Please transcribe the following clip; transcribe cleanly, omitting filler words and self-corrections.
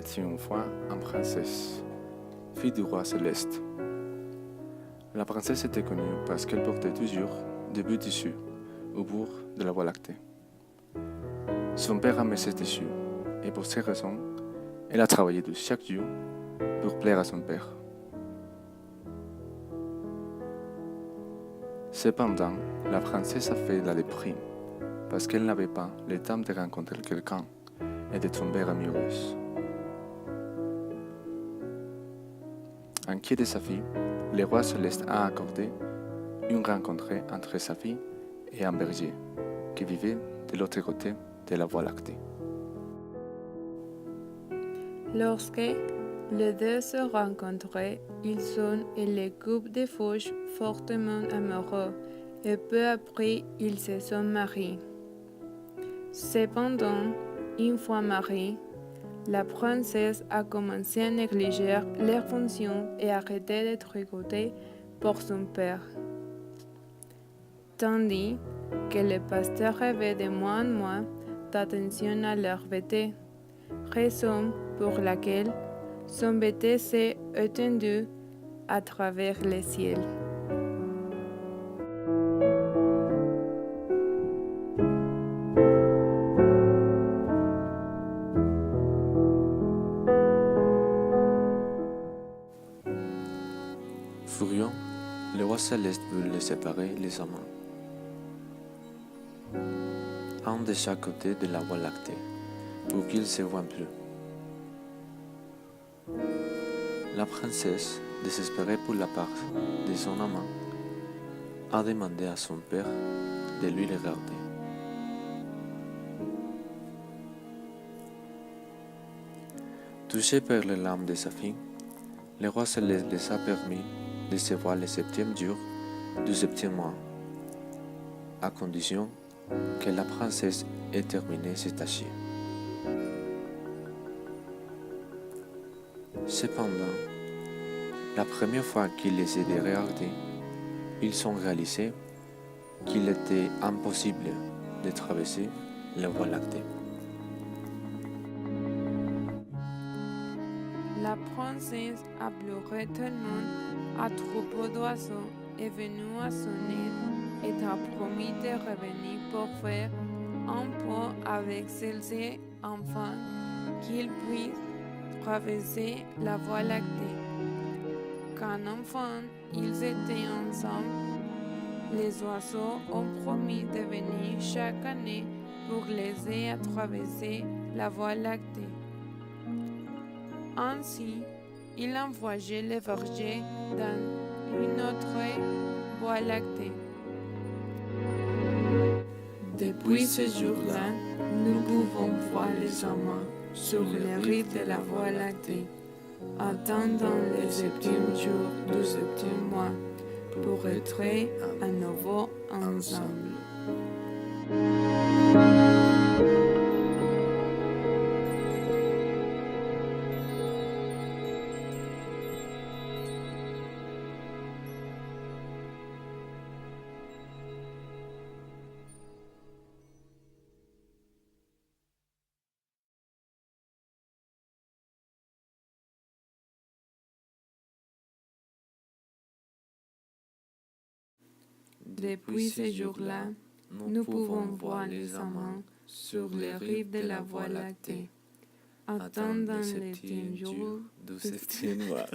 était une fois une princesse, fille du roi Céleste. La princesse était connue parce qu'elle portait toujours des beaux tissus au bout de la voie lactée. Son père aimait ses tissus et pour ces raisons, elle a travaillé de chaque jour pour plaire à son père. Cependant, la princesse a fait la déprime parce qu'elle n'avait pas le temps de rencontrer quelqu'un et de tomber amoureuse. Inquiet de sa fille, le roi Céleste a accordé une rencontre entre sa fille et un berger qui vivait de l'autre côté de la voie lactée. Lorsque les deux se rencontrent, ils sont et les couples de fauches fortement amoureux et peu après ils se sont mariés. Cependant, une fois mariée, la princesse a commencé à négliger leurs fonctions et arrêté d'être écoutée pour son père. Tandis que le pasteur avait de moins en moins d'attention à leur bébé, raison pour laquelle son bébé s'est étendu à travers le ciel. Furieux, le roi Céleste veut les séparer les amants, un de chaque côté de la voie lactée, pour qu'ils se voient plus. La princesse, désespérée pour la part de son amant, a demandé à son père de lui le garder. Touché par les larmes de sa fille, le roi Céleste les a permis de se voir le 7e jour du 7e mois, à condition que la princesse ait terminé ses tâches. Cependant, la première fois qu'ils les aidaient regarder, ils ont réalisé qu'il était impossible de traverser la voie lactée. La princesse a pleuré tellement, un troupeau d'oiseaux est venu à son aide et a promis de revenir pour faire un pont avec celle-ci afin qu'ils puissent traverser la voie lactée. Quand enfin ils étaient ensemble, les oiseaux ont promis de venir chaque année pour les aider à traverser la voie lactée. Ainsi, il envoyait les bergers dans une autre voie lactée. Depuis ce jour-là, nous pouvons voir les amants sur les rives de la voie lactée, attendant le 7e jour du 7e mois pour être à nouveau ensemble. Depuis ce jour-là, nous pouvons voir les amants sur les rives de la voie lactée, attendant le 7e jour du 7e mois.